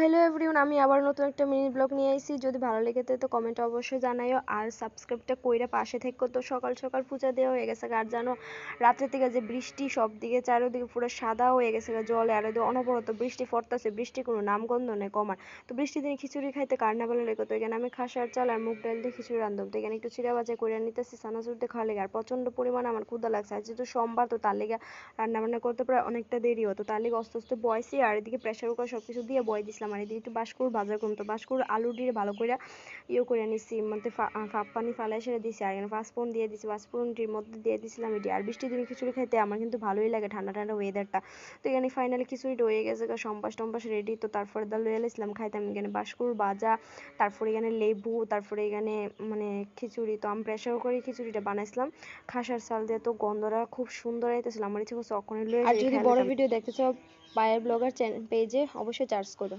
Hello everyone, আমি আবার নতুন একটা মিনি ব্লগ নিয়ে আইছি। যদি ভালো লেগে থাকে তো কমেন্টে অবশ্যই জানাইও, আর সাবস্ক্রাইবটা কইরা পাশে থেকো। তো সকাল সকাল পূজা দেওয়া হয়ে গেছে, আর জানো রাত্রের থেকে যে বৃষ্টি, সব দিকে চারিদিকে পুরো সাদা হয়ে গেছে জলে, আর অনবরত বৃষ্টি পড়তেছে, বৃষ্টি কোনো নামগন্ধ নেই কমার। তো বৃষ্টি দিনে খিচুড়ি খাইতে কার না ভালো লাগে। তো এখানে আমি খাসার চাল আর মুগ ডাল দিয়ে খিচুড়ি রান্ধব। তো এখানে একটু চিড়া ভাজা করে নিতেছি সানাসুর দিয়ে খাওয়া লেগে, আর প্রচন্ড পরিমাণে আমার ক্ষুধা লাগছে। আজ যেহেতু সোমবার, তো তার লেগে রান্না বান্না করতে প্রায় অনেকটা দেরি হতো, তার লেগে আস্তে আস্তে বয়সি, আর এদিকে প্রেশার কুকার সবকিছু দিয়ে বয় দিছিলাম, আর এদিকে একটু বাসকুর ভাজা করুন। তো বাসকুর আলু দিয়ে ভালো করে করে নিচ্ছি, মধ্যে ফাপ পানি ফালাই সেরে দিছি, আর এখানে পাঁচফোড়ন দিয়ে দিছি, পাঁচফোড়নটির মধ্যে দিয়ে দিছিলাম এটি। আর বৃষ্টির দিনে খিচুড়ি খেতে আমার কিন্তু ভালোই লাগে, ঠান্ডা ঠান্ডা ওয়েদারটা। তো এখানে ফাইনালি খিচুড়িটা হয়ে গেছে, সম্পাস টম্পাস রেডি। তো তারপরে দা লয়ে এলাম খাইতাম। এখানে বাসকুর ভাজা, তারপরে এখানে লেবু, তারপরে এখানে মানে খিচুড়ি। তো আমি প্রেশার করে খিচুড়িটা বানাইছিলাম খাসার চাল দিয়ে। তো গন্ধটা খুব সুন্দর আইতেছিল, আমার ইচ্ছে করছে অক্ষণে লয়ে আর যাই যদি খাইলে। বড় ভিডিও দেখতে চাও পায়েল ব্লগার পেজে অবশ্যই চার্জ করো।